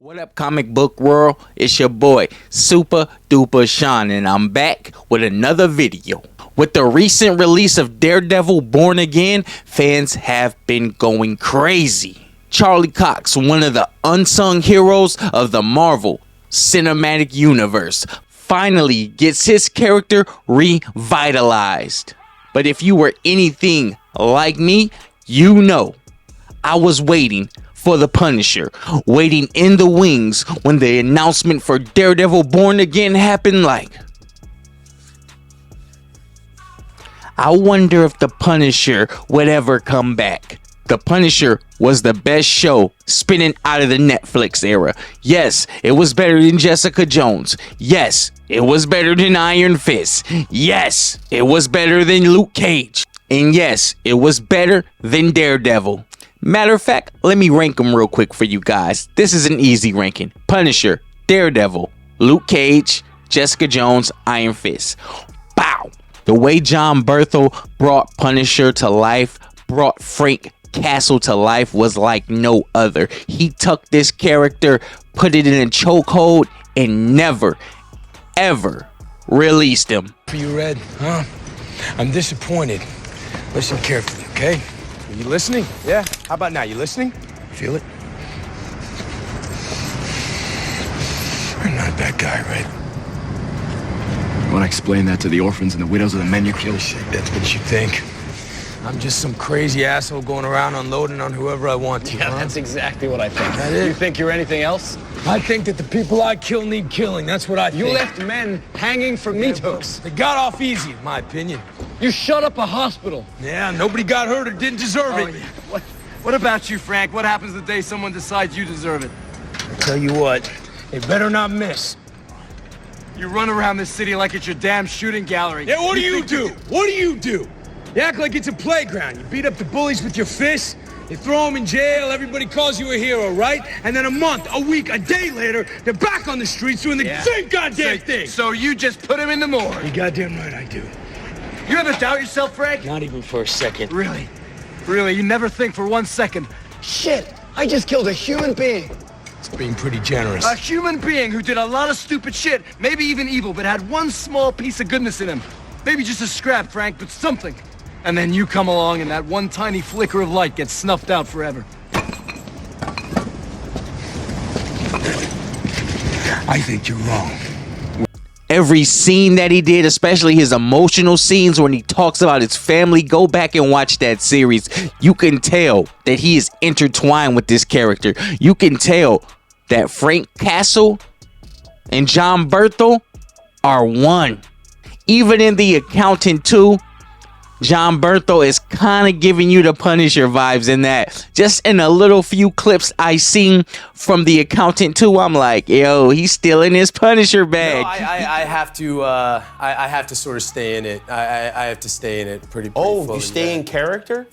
What up, comic book world? It's your boy, Super Duper Sean, and I'm back with another video. With the recent release of Daredevil Born Again, fans have been going crazy. Charlie Cox, one of the unsung heroes of the Marvel Cinematic Universe, finally gets his character revitalized. But if you were anything like me, you know I was waiting for the Punisher, waiting in the wings when the announcement for Daredevil Born Again happened. I wonder if the Punisher would ever come back. The Punisher was the best show spinning out of the Netflix era. Yes, it was better than Jessica Jones. Yes, it was better than Iron Fist. Yes, it was better than Luke Cage. And yes, it was better than Daredevil. Matter of fact, let me rank them real quick for you guys. This is an easy ranking. Punisher, Daredevil, Luke Cage, Jessica Jones, Iron Fist. Bow! The way Jon Bernthal brought Punisher to life, brought Frank Castle to life, was like no other. He took this character, put it in a chokehold, and never, ever released him. For you, Red, huh? I'm disappointed. Listen carefully, okay? Are you listening? Yeah? How about now? You listening? Feel it? You're not a bad guy, Red. You want to explain that to the orphans and the widows of the men you killed? That's what you think. I'm just some crazy asshole going around unloading on whoever I want to. Yeah, huh? that's exactly what I think. That is? You think you're anything else? I think that the people I kill need killing. That's what I think. You left men hanging from meat hooks. They got off easy, in my opinion. You shut up a hospital. Yeah, nobody got hurt or didn't deserve it. Yeah. What about you, Frank? What happens the day someone decides you deserve it? I tell you what, they better not miss. You run around this city like it's your damn shooting gallery. Yeah, what do you do? What do you do? You act like it's a playground. You beat up the bullies with your fists. You throw them in jail. Everybody calls you a hero, right? And then a month, a week, a day later, they're back on the streets doing the same goddamn thing. So you just put him in the morgue. You're goddamn right I do. You ever doubt yourself, Frank? Not even for a second. Really? Really? You never think for 1 second, Shit, I just killed a human being. It's being pretty generous. a human being who did a lot of stupid shit, maybe even evil, but had one small piece of goodness in him. Maybe just a scrap, Frank, but something. And then you come along and that one tiny flicker of light gets snuffed out forever. I think you're wrong. Every scene that he did, especially his emotional scenes when he talks about his family, go back and watch that series. You can tell that he is intertwined with this character. You can tell that Frank Castle and Jon Bernthal are one. Even in The Accountant 2, Jon Bernthal is kind of giving you the Punisher vibes in that. Just in a little few clips I seen from The Accountant 2, I'm like, yo, he's still in his Punisher bag. No, I have to. I have to sort of stay in it. I have to stay in it pretty Oh, fully, you stay in character?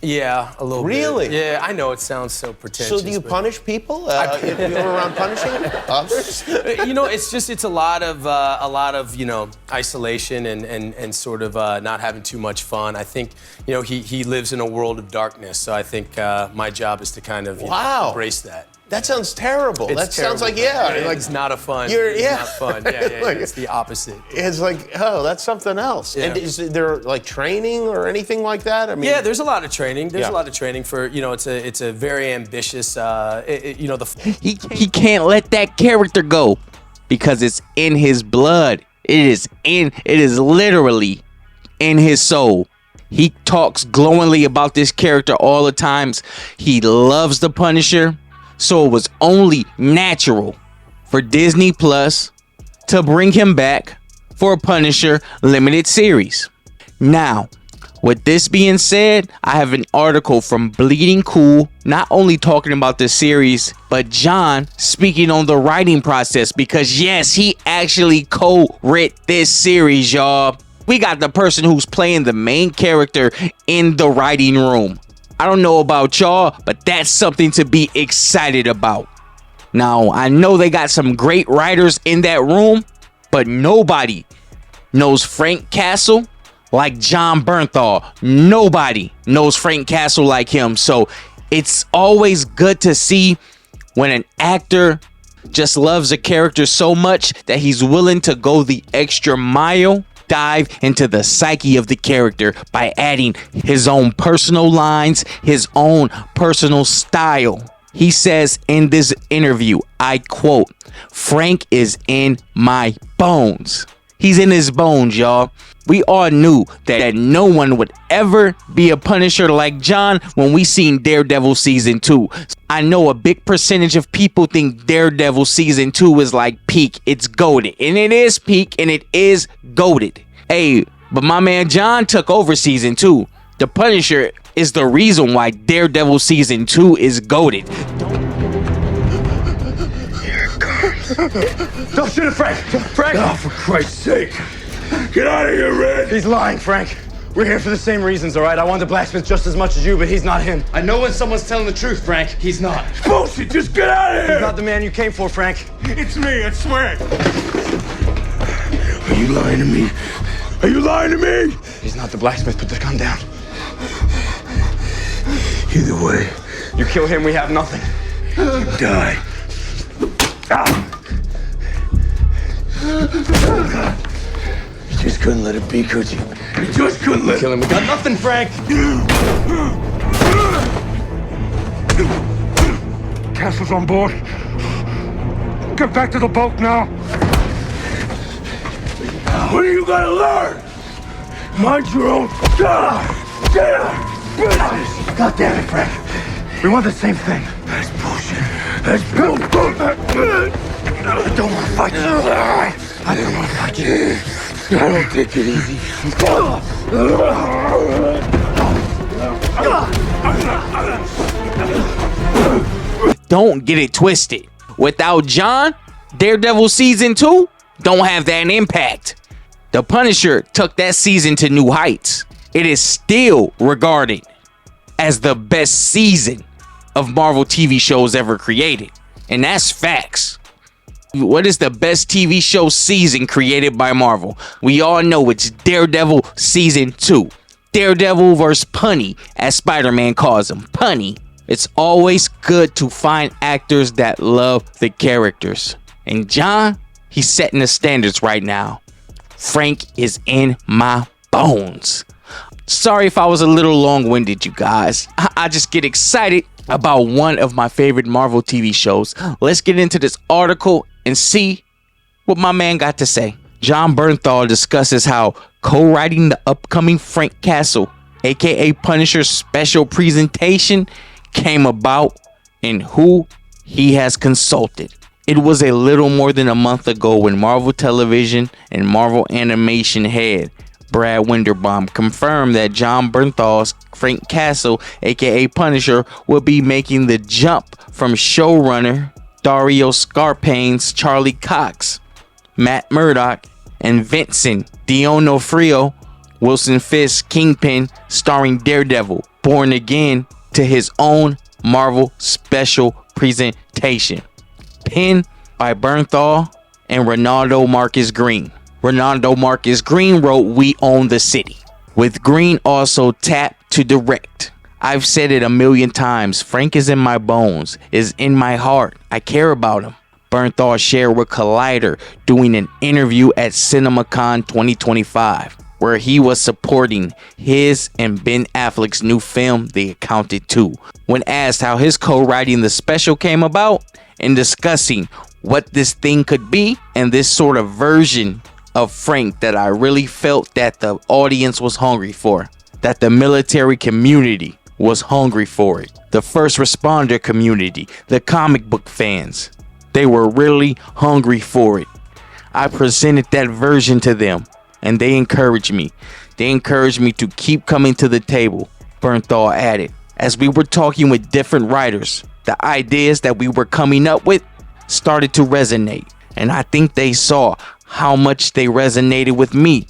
Yeah, a little Really? bit. Yeah, I know it sounds so pretentious. So do you but- punish people? You're around punishing others? You know, it's a lot of isolation and sort of not having too much fun. I think he lives in a world of darkness, so I think my job is to kind of Wow. embrace that. That sounds terrible. It's That sounds like, terrible. like It's not a fun. You're- yeah. It's not fun. Yeah. Like- It's the opposite. it's like, oh, that's something else. Yeah. And is there like training or anything like that? I mean, Yeah, there's a lot of training. There's Yeah. a lot of training for it's a very ambitious. He can't let that character go because it's in his blood. It is literally in his soul. He talks glowingly about this character all the times. He loves the Punisher. So it was only natural for Disney Plus to bring him back for a Punisher limited series. Now, with this being said, I have an article from Bleeding Cool, not only talking about the series, but Jon speaking on the writing process, because yes, he actually co-wrote this series, y'all. We got the person who's playing the main character in the writing room. I don't know about y'all, but that's something to be excited about. Now, I know they got some great writers in that room, but nobody knows Frank Castle like Jon Bernthal. Nobody knows Frank Castle like him. So it's always good to see When an actor just loves a character so much that he's willing to go the extra mile, dive into the psyche of the character by adding his own personal lines, his own personal style. He says in this interview, I quote, "Frank is in my bones." He's in his bones, y'all. We all knew that no one would ever be a Punisher like Jon when we seen Daredevil season 2. I know a big percentage of people think Daredevil season 2 is like peak. It's goated. And it is peak and it is goated. Hey, but my man Jon took over season 2. The Punisher is the reason why Daredevil season 2 is goated. Don't shoot at Frank! Frank! Oh, for Christ's sake! Get out of here, Red! He's lying, Frank. We're here for the same reasons, all right? I want the blacksmith just as much as you, but he's not him. I know when someone's telling the truth, Frank. He's not. Bullshit! Just get out of here! He's not the man you came for, Frank. It's me, I swear! Are you lying to me? Are you lying to me? He's not the blacksmith. Put the gun down. Either way, You kill him, we have nothing. you die. Ah. You just couldn't let it be, could you? You just couldn't let Kill him, we got nothing, Frank. Castle's on board. Get back to the boat now. What are you gonna learn? Mind your own business. God damn it, Frank. We want the same thing. That's bullshit. That's bullshit. I don't want to fight you. All right? I don't want to fight you. I don't take it easy. Don't get it twisted. Without Jon, Daredevil season 2 don't have that impact. The Punisher took that season to new heights. It is still regarded as the best season of Marvel TV shows ever created. And that's facts. What is the best TV show season created by Marvel? We all know it's Daredevil season 2. Daredevil vs. Punny, as Spider-Man calls him. Punny. It's always good to find actors that love the characters. And Jon, he's setting the standards right now. Frank is in my bones. Sorry if I was a little long-winded, you guys. I just get excited about one of my favorite Marvel TV shows. Let's get into this article and see what my man got to say. Jon Bernthals discusses how co-writing the upcoming Frank Castle, aka Punisher's special presentation, came about and who he has consulted. It was a little more than a month ago when Marvel Television and Marvel Animation head Brad Winderbaum confirmed that Jon Bernthals' Frank Castle, aka Punisher, will be making the jump from showrunner Dario Scarpane's Charlie Cox, Matt Murdock, and Vincent D'Onofrio, Wilson Fisk Kingpin, starring Daredevil, Born Again, to his own Marvel special presentation. Penned by Bernthal and Ronaldo Marcus Green. Ronaldo Marcus Green wrote We Own the City, with Green also tapped to direct. I've said it a million times, Frank is in my bones, is in my heart. I care about him. Bernthal shared with Collider doing an interview at CinemaCon 2025, where he was supporting his and Ben Affleck's new film, The Accountant 2. When asked how his co-writing the special came about and discussing what this thing could be and this sort of version of Frank that I really felt that the audience was hungry for, that the military community was hungry for it, the first responder community, the comic book fans, they were really hungry for it. I presented that version to them and they encouraged me. They encouraged me to keep coming to the table, Bernthal added. As we were talking with different writers, the ideas that we were coming up with started to resonate, and I think they saw how much they resonated with me.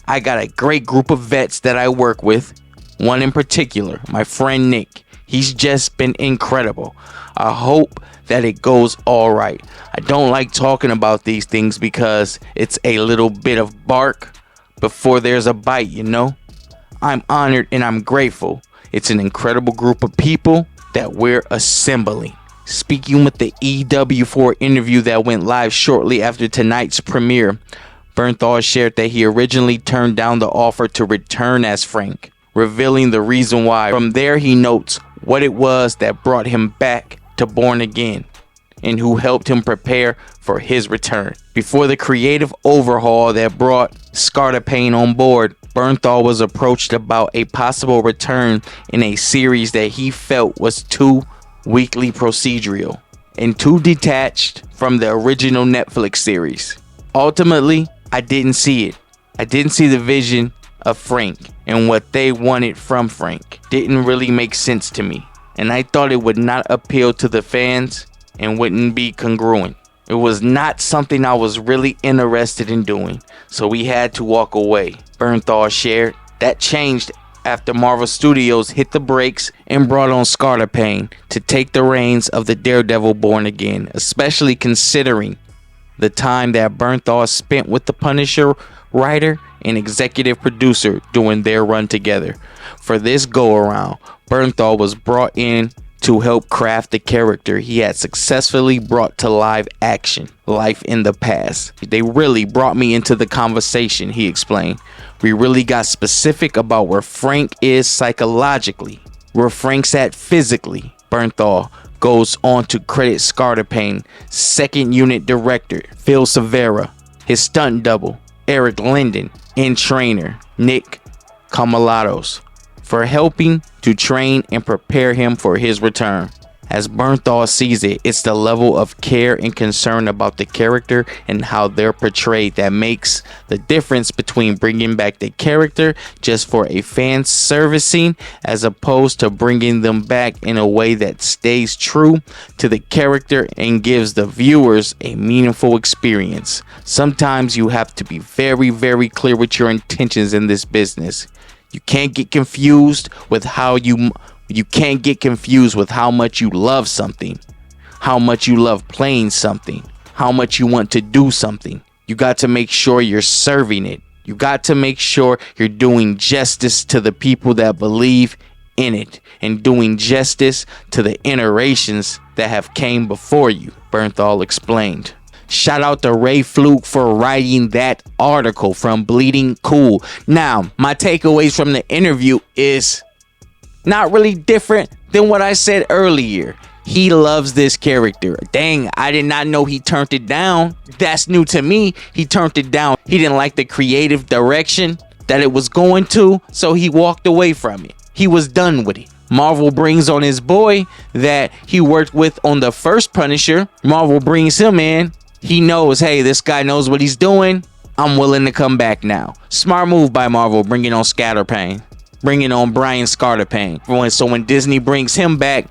I got a great group of vets that I work with. One in particular, my friend Nick. He's just been incredible. I hope that it goes all right. I don't like talking about these things because it's a little bit of bark before there's a bite, you know? I'm honored and I'm grateful. It's an incredible group of people that we're assembling. Speaking with the EW4 interview that went live shortly after tonight's premiere, Bernthals shared that he originally turned down the offer to return as Frank, revealing the reason why. From there, he notes what it was that brought him back to Born Again and who helped him prepare for his return. Before the creative overhaul that brought Scarta Payne on board, Bernthal was approached about a possible return in a series that he felt was too weekly procedural and too detached from the original Netflix series. Ultimately, I didn't see it. I didn't see the vision of Frank, and what they wanted from Frank didn't really make sense to me, and I thought it would not appeal to the fans and wouldn't be congruent. It was not something I was really interested in doing, so we had to walk away. Bernthal shared that changed after Marvel Studios hit the brakes and brought on Scarta Payne to take the reins of the Daredevil Born Again, especially considering the time that Bernthal spent with the Punisher writer and executive producer during their run together. For this go-around, Bernthal was brought in to help craft the character he had successfully brought to live action life in the past. They really brought me into the conversation, he explained. We really got specific about where Frank is psychologically, where Frank's at physically. Bernthal goes on to credit Scarta Payne, second unit director Phil Severa, his stunt double Eric Linden, and trainer Nick Camalados for helping to train and prepare him for his return. As Bernthal sees it, it's the level of care and concern about the character and how they're portrayed that makes the difference between bringing back the character just for a fan servicing as opposed to bringing them back in a way that stays true to the character and gives the viewers a meaningful experience. Sometimes you have to be very, very clear with your intentions in this business. You can't get confused with how much you love something, how much you love playing something, how much you want to do something. You got to make sure you're serving it. You got to make sure you're doing justice to the people that believe in it and doing justice to the iterations that have came before you, Bernthal explained. Shout out to Ray Fluke for writing that article from Bleeding Cool. Now, my takeaways from the interview is not really different than what I said earlier. He loves this character. Dang, I did not know he turned it down. That's new to me. He turned it down. He didn't like the creative direction that it was going to, so he walked away from it. He was done with it. Marvel brings on his boy that he worked with on the first Punisher. Marvel brings him in. He knows, hey, this guy knows what he's doing. I'm willing to come back now. Smart move by Marvel, bringing on Scarta Payne. Bringing on Brian Scarta Payne. So when Disney brings him back,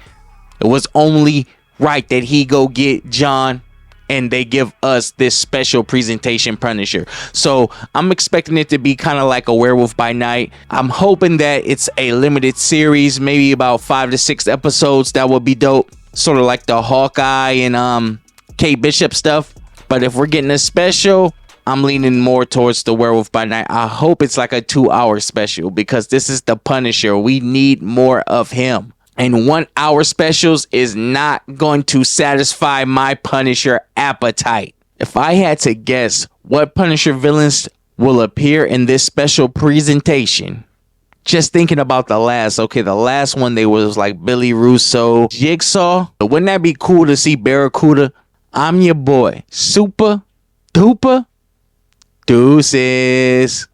it was only right that he go get Jon and they give us this special presentation Punisher. So I'm expecting it to be kind of like a Werewolf by Night. I'm hoping that it's a limited series, maybe about 5 to 6 episodes. That would be dope. Sort of like the Hawkeye and Kate Bishop stuff. But if we're getting a special, I'm leaning more towards the Werewolf by Night. I hope it's like a 2-hour special because this is the Punisher. We need more of him. And 1-hour specials is not going to satisfy my Punisher appetite. If I had to guess what Punisher villains will appear in this special presentation, just thinking about the last one, they was like Billy Russo, Jigsaw. But wouldn't that be cool to see Barracuda? I'm your boy, Super Duper Deuces.